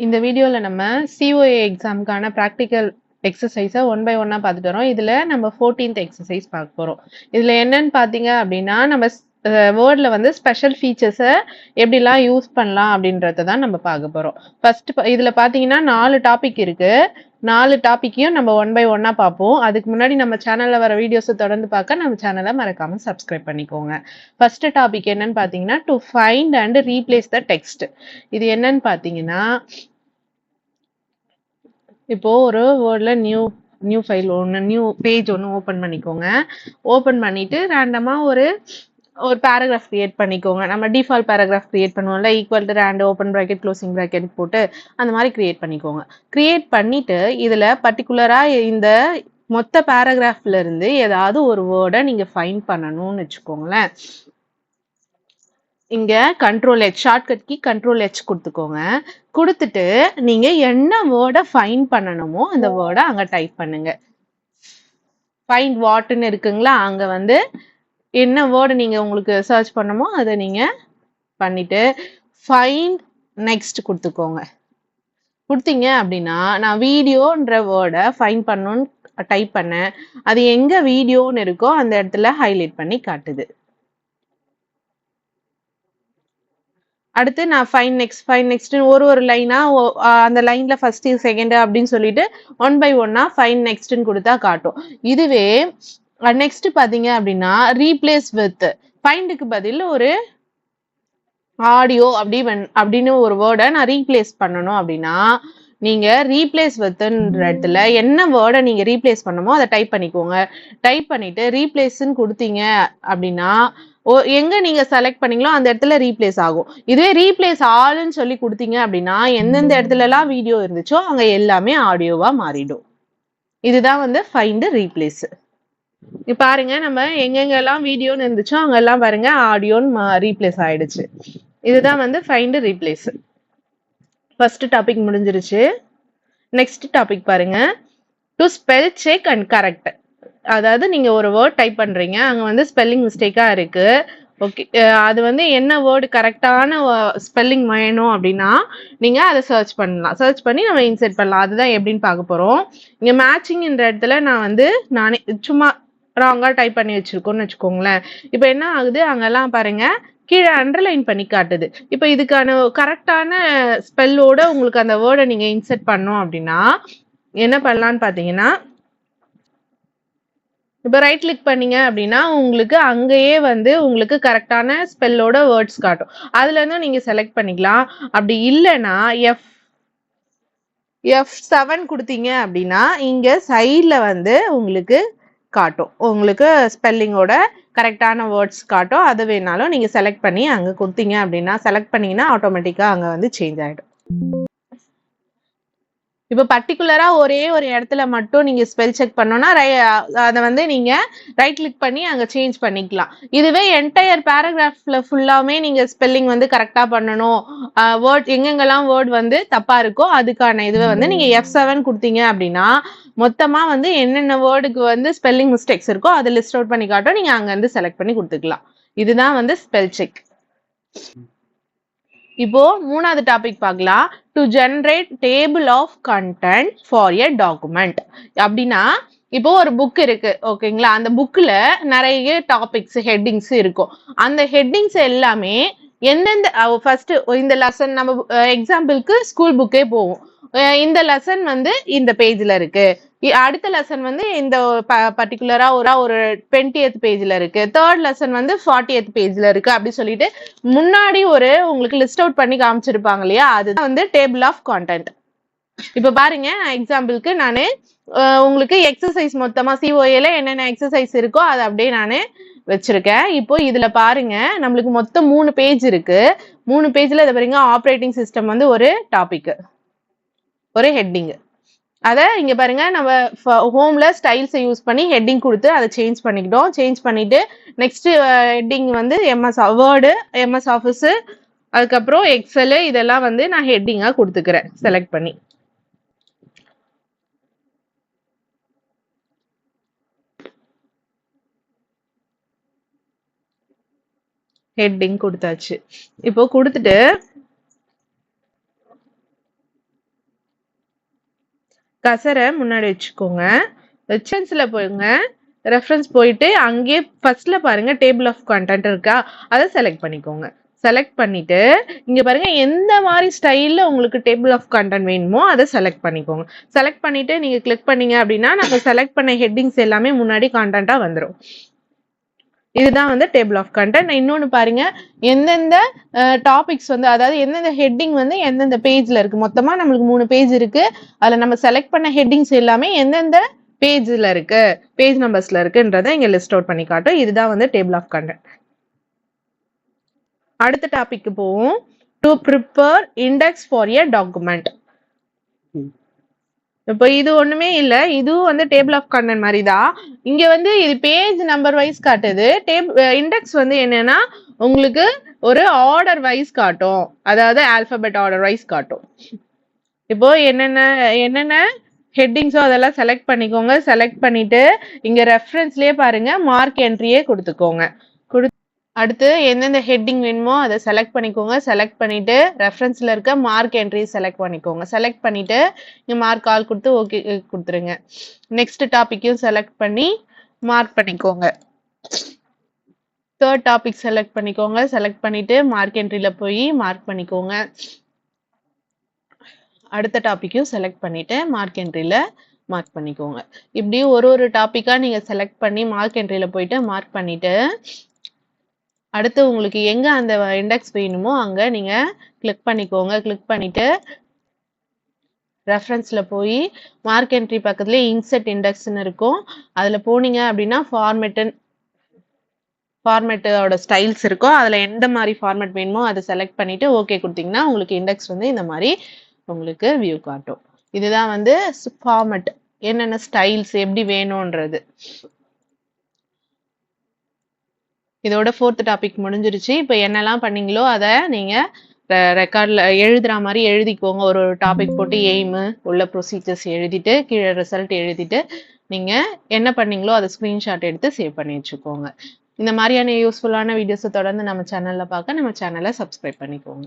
இந்த வீடியோல நம்ம COA எக்ஸாம்க்கான ப்ராக்டிகல் எக்ஸசைஸை ஒன் பை ஒன்னா பார்த்துட்டு வரோம். இதுல நம்ம 14th எக்ஸசைஸ் பார்க்க போறோம். இதுல என்னன்னு பார்த்தீங்க அப்படின்னா நம்ம வேர்ட்ல வந்து ஸ்பெஷல் ஃபீச்சர்ஸை எப்படிலாம் யூஸ் பண்ணலாம் அப்படின்றத தான் நம்ம பார்க்க போறோம். ஃபர்ஸ்ட் இதுல பார்த்தீங்கன்னா 4 டாபிக் இருக்கு. 4 டாபிக்கையும் நம்ம ஒன் பை ஒன்னா பார்ப்போம். அதுக்கு முன்னாடி நம்ம சேனல்ல வர வீடியோஸை தொடர்ந்து பார்க்க நம்ம சேனலை மறக்காம சப்ஸ்கிரைப் பண்ணிக்கோங்க. ஃபர்ஸ்ட் டாபிக் என்னன்னு பார்த்தீங்கன்னா to find and replace the text. இது என்னன்னு பார்த்தீங்கன்னா இப்போ ஒரு வேர்ட்ல நியூ ஃபைல் ஒன்று நியூ பேஜ் ஒன்று ஓப்பன் பண்ணிக்கோங்க. ஓப்பன் பண்ணிட்டு ரேண்டமா ஒரு பேராகிராஃப் கிரியேட் பண்ணிக்கோங்க. நம்ம டிஃபால்ட் பேராகிராஃப் கிரியேட் பண்ணுவோம்ல, equal to rand open bracket closing bracket போட்டு அந்த மாதிரி கிரியேட் பண்ணிக்கோங்க. கிரியேட் பண்ணிட்டு இதுல பர்டிகுலரா இந்த மொத்த பேராகிராஃப்ல இருந்து ஏதாவது ஒரு வேர்டை நீங்க ஃபைண்ட் பண்ணணும்னு வச்சுக்கோங்களேன். இங்க control H shortcut key control H கொடுத்துக்கோங்க. கொடுத்துட்டு நீங்க என்ன வேர்டை ஃபைண்ட் பண்ணணுமோ அந்த வேர்டை அங்க டைப் பண்ணுங்க. ஃபைண்ட் வாட்னு இருக்குங்களா, அங்க வந்து என்ன வேர்டு நீங்க உங்களுக்கு சர்ச் பண்ணணுமோ அதை நீங்க பண்ணிட்டு ஃபைண்ட் நெக்ஸ்ட் கொடுத்துக்கோங்க. கொடுத்தீங்க அப்படின்னா நான் வீடியோன்ற வேர்டை ஃபைண்ட் பண்ணணும்னு டைப் பண்ணேன். அது எங்க வீடியோன்னு இருக்கோ அந்த இடத்துல ஹைலைட் பண்ணி காட்டுது. அடுத்து நான் ஃபைன் நெக்ஸ்ட் ஒரு லைனா அந்த லைன்ல ஃபர்ஸ்ட் செகண்ட் அப்படின்னு சொல்லிட்டு ஒன் பை ஒன்னா ஃபைன் நெக்ஸ்ட்னு கொடுத்தா காட்டும். இதுவே நெக்ஸ்ட் பாத்தீங்க அப்படின்னா ரீப்ளேஸ் வித் ஃபைண்டுக்கு பதில் ஒரு ஆடியோ அப்படின்னு ஒரு வேர்டை நான் ரீப்ளேஸ் பண்ணணும் அப்படின்னா நீங்க ரீப்ளேஸ் வித்ன்ற இடத்துல என்ன வேர்டை நீங்க ரீப்ளேஸ் பண்ணணுமோ அதை டைப் பண்ணிக்கோங்க. டைப் பண்ணிட்டு ரீப்ளேஸ்ன்னு கொடுத்தீங்க அப்படின்னா எங்க நீங்க செலக்ட் பண்ணீங்களோ அந்த இடத்துல ரீப்ளேஸ் ஆகும். இதுவே ரீப்ளேஸ் ஆல்னு சொல்லி கொடுத்தீங்க அப்படின்னா எந்தெந்த இடத்துல எல்லாம் வீடியோ இருந்துச்சோ அங்க எல்லாமே ஆடியோவா மாறிடும். இதுதான் வந்து ஃபைண்ட் ரீப்ளேஸ். பாருங்க நம்ம எங்கெங்கெல்லாம் வீடியோன்னு இருந்துச்சோ அங்கெல்லாம் பாருங்க ஆடியோன்னு ரீப்ளேஸ் ஆயிடுச்சு. இதுதான் வந்து ஃபைண்ட் ரீப்ளேஸ். ஃபர்ஸ்ட் டாபிக் முடிஞ்சிருச்சு. நெக்ஸ்ட் டாபிக் பாருங்க, to spell check and correct. அதாவது நீங்க ஒரு வேர்ட் டைப் பண்றீங்க, அங்க வந்து ஸ்பெல்லிங் மிஸ்டேக்கா இருக்கு. ஓகே, அது வந்து என்ன வேர்டு கரெக்டான ஸ்பெல்லிங் வேணும் அப்படின்னா நீங்க அதை சர்ச் பண்ணலாம். சர்ச் பண்ணி நம்ம இன்சர்ட் பண்ணலாம். அதுதான் எப்படின்னு பார்க்க போறோம். இங்க மேட்சிங்ன்ற இடத்துல நான் வந்து நானே சும்மா ராங்கா டைப் பண்ணி வச்சிருக்கோம்னு வச்சுக்கோங்களேன். இப்போ என்ன ஆகுது, அங்கெல்லாம் பாருங்க கீழே அண்டர்லைன் பண்ணி காட்டுது. இப்போ இதுக்கான கரெக்டான ஸ்பெல்லோட உங்களுக்கு அந்த வேர்டை நீங்க இன்சர்ட் பண்ணோம் அப்படின்னா என்ன பண்ணலான்னு பாத்தீங்கன்னா, இப்போ ரைட் கிளிக் பண்ணீங்க அப்படின்னா உங்களுக்கு அங்கேயே வந்து உங்களுக்கு கரெக்டான ஸ்பெல்லோட வேர்ட்ஸ் காட்டும். அதுல இருந்து நீங்க செலக்ட் பண்ணிக்கலாம். அப்படி இல்லைன்னா F7 கொடுத்தீங்க அப்படின்னா இங்க சைட்ல வந்து உங்களுக்கு காட்டும். உங்களுக்கு ஸ்பெல்லிங்கோட கரெக்டான வேர்ட்ஸ் காட்டும். அது வேணாலும் நீங்க செலக்ட் பண்ணி அங்க கொடுத்தீங்க அப்படின்னா செலக்ட் பண்ணீங்கன்னா ஆட்டோமேட்டிக்கா அங்க வந்து சேஞ்ச் ஆயிடும். இப்போ பர்டிகுலரா ஒரே ஒரு இடத்துல மட்டும் நீங்க ஸ்பெல் செக் பண்ணோம்னா அதை வந்து நீங்க ரைட் கிளிக் பண்ணி அங்க சேஞ்ச் பண்ணிக்கலாம். இதுவே என்டையர் பேராகிராஃப்ல ஃபுல்லாமே நீங்க ஸ்பெல்லிங் வந்து கரெக்டா பண்ணணும், வேர்ட் எங்கெங்கெல்லாம் வேர்ட் வந்து தப்பா இருக்கோ அதுக்கான இதுவை வந்து நீங்க F7 கொடுத்தீங்க அப்படின்னா மொத்தமா வந்து என்னென்ன வேர்டுக்கு வந்து ஸ்பெல்லிங் மிஸ்டேக்ஸ் இருக்கோ அதை லிஸ்ட் அவுட் பண்ணி காட்டும். நீங்க அங்க இருந்து செலக்ட் பண்ணி கொடுத்துக்கலாம். இதுதான் வந்து ஸ்பெல் செக். இப்போ மூணாவது டாபிக் பார்க்கலாம், to generate table of content for a document. அப்படின்னா இப்போ ஒரு புக் இருக்கு ஓகேங்களா, அந்த புக்ல நிறைய டாபிக்ஸ் ஹெட்டிங்ஸ் இருக்கும். அந்த ஹெட்டிங்ஸ் எல்லாமே எந்தெந்த ஃபர்ஸ்ட் இந்த லெசன் நம்ம எக்ஸாம்பிளுக்கு ஸ்கூல் புக்கே போவோம். இந்த லெசன் வந்து இந்த பேஜ்ல இருக்கு, அடுத்த லெசன் வந்து இந்த பர்டிகுலரா ஒரு 20th பேஜ்ல இருக்கு, தேர்ட் லெசன் வந்து 40th பேஜ்ல இருக்கு அப்படி சொல்லிட்டு முன்னாடி ஒரு உங்களுக்கு லிஸ்ட் அவுட் பண்ணி காமிச்சிருப்பாங்க இல்லையா, அதுதான் வந்து டேபிள் ஆஃப் கான்டென்ட். இப்ப பாருங்க எக்ஸாம்பிளுக்கு நானு உங்களுக்கு எக்ஸசைஸ் மொத்தமா COAல என்னென்ன எக்ஸசைஸ் இருக்கோ அதை அப்படியே நானு வச்சிருக்கேன். இப்போ இதுல பாருங்க நம்மளுக்கு மொத்தம் 3 பேஜ் இருக்கு. 3 பேஜ்ல இதை பாருங்க, ஆப்ரேட்டிங் சிஸ்டம் வந்து ஒரு டாபிக், ஒரு ஹெட்டிங். அதை இங்க பாருங்க நம்ம ஹோம்ல ஸ்டைல்ஸை யூஸ் பண்ணி ஹெட்டிங் கொடுத்து அதை சேஞ்ச் பண்ணிக்கிட்டோம். சேஞ்ச் பண்ணிட்டு நெக்ஸ்ட் ஹெட்டிங் வந்து MS வேர்டு, MS ஆஃபீஸ், அதுக்கப்புறம் எக்ஸல், இதெல்லாம் வந்து நான் ஹெட்டிங்கா கொடுத்துக்கிறேன் செலக்ட் பண்ணி. ஹெட்டிங் கொடுத்தாச்சு. இப்போ கொடுத்துட்டு கசரை முன்னாடி வச்சுக்கோங்க. ரெஃபரன்ஸ்ல போங்க. ரெஃபரன்ஸ் போயிட்டு அங்கேயே ஃபர்ஸ்ட்ல பாருங்க டேபிள் ஆஃப் கண்டென்ட் இருக்கா, அதை செலக்ட் பண்ணிக்கோங்க. செலக்ட் பண்ணிட்டு இங்க பாருங்க எந்த மாதிரி ஸ்டைல்ல உங்களுக்கு டேபிள் ஆஃப் கண்டென்ட் வேணுமோ அதை செலக்ட் பண்ணிக்கோங்க. செலக்ட் பண்ணிட்டு நீங்க கிளிக் பண்ணீங்க அப்படின்னா நம்ம செலக்ட் பண்ண ஹெட்டிங்ஸ் எல்லாமே முன்னாடி கான்டென்ட்டா வந்துடும். இதுதான் வந்து டேபிள் ஆஃப் கண்டென்ட். இன்னொன்னு பாருங்க எந்தெந்த டாபிக்ஸ் வந்து அதாவது எந்தெந்த ஹெட்டிங் வந்து எந்தெந்த பேஜ்ல இருக்கு. மொத்தமா நம்மளுக்கு 3 பேஜ் இருக்கு. அதுல நம்ம செலக்ட் பண்ண ஹெட்டிங்ஸ் எல்லாமே எந்தெந்த பேஜ்ல இருக்கு, பேஜ் நம்பர்ஸ்ல இருக்குன்றதை இங்க லிஸ்ட் அவுட் பண்ணி காட்டும். இதுதான் வந்து டேபிள் ஆஃப் கண்டென்ட். அடுத்த டாபிக் போவோம். To prepare index for a document. இப்போ இது ஒண்ணுமே இல்ல, இதுவும் வந்து டேபிள் ஆஃப் கண்டென்ட் மாதிரி தான். இங்க வந்து இது பேஜ் நம்பர் வைஸ் காட்டுது. இண்டெக்ஸ் வந்து என்னன்னா உங்களுக்கு ஒரு ஆர்டர் வைஸ் காட்டும், அதாவது ஆல்பபெட் ஆர்டர் வைஸ் காட்டும். இப்போ என்னென்ன ஹெட்டிங்ஸோ அதெல்லாம் செலக்ட் பண்ணிக்கோங்க. செலக்ட் பண்ணிட்டு இங்க ரெஃபரன்ஸ்லயே பாருங்க மார்க் என்ட்ரியே கொடுத்துக்கோங்க. அடுத்து எந்தெந்த ஹெட்டிங் வேணுமோ அதை செலக்ட் பண்ணிக்கோங்க. செலக்ட் பண்ணிட்டு ரெஃபரன்ஸ்ல இருக்க மார்க் என்ட்ரி செலக்ட் பண்ணிக்கோங்க. செலக்ட் பண்ணிட்டு இங்க மார்க் ஆல் கொடுத்து ஓகே கொடுத்துருங்க. நெக்ஸ்ட் டாபிக்கையும் செலக்ட் பண்ணி மார்க் பண்ணிக்கோங்க. தேர்ட் டாபிக் செலக்ட் பண்ணிக்கோங்க. செலக்ட் பண்ணிட்டு மார்க் என்ட்ரியில போய் மார்க் பண்ணிக்கோங்க. அடுத்த டாபிக்கையும் செலக்ட் பண்ணிட்டு மார்க் என்ட்ரியில மார்க் பண்ணிக்கோங்க. இப்படி ஒரு டாபிக்கா நீங்க செலக்ட் பண்ணி மார்க் என்ட்ரியில போயிட்டு மார்க் பண்ணிட்டு அடுத்து உங்களுக்கு எங்க அந்த இண்டெக்ஸ் வேணுமோ அங்க நீங்க கிளிக் பண்ணிக்கோங்க. கிளிக் பண்ணிட்டு ரெஃபரன்ஸ்ல போய் மார்க் என்ட்ரி பக்கத்துல இன்செர்ட் இண்டெக்ஸ்னு இருக்கும். அதுல போனீங்க அப்படின்னா ஃபார்மேட்டோட ஸ்டைல்ஸ் இருக்கும். அதுல எந்த மாதிரி ஃபார்மேட் வேணுமோ அதை செலக்ட் பண்ணிட்டு ஓகே கொடுத்தீங்கன்னா உங்களுக்கு இண்டெக்ஸ் வந்து இந்த மாதிரி உங்களுக்கு வியூ காட்டும். இதுதான் வந்து ஃபார்மேட், என்னென்ன ஸ்டைல்ஸ் எப்படி வேணும்ன்றது. இதோட 4th டாபிக் முடிஞ்சிருச்சு. இப்போ என்னெல்லாம் பண்ணீங்களோ அதை நீங்க ரெக்கார்ட்ல எழுதுற மாதிரி எழுதிக்கோங்க. ஒரு டாபிக் போட்டு எய்ம் உள்ள ப்ரொசீஜர்ஸ் எழுதிட்டு கீழே ரிசல்ட் எழுதிட்டு நீங்க என்ன பண்ணீங்களோ அதை ஸ்கிரீன்ஷாட் எடுத்து சேவ் பண்ணி வச்சுக்கோங்க. இந்த மாதிரியான யூஸ்ஃபுல்லான வீடியோஸை தொடர்ந்து நம்ம சேனல்ல பார்க்க நம்ம சேனலை சப்ஸ்கிரைப் பண்ணிக்கோங்க.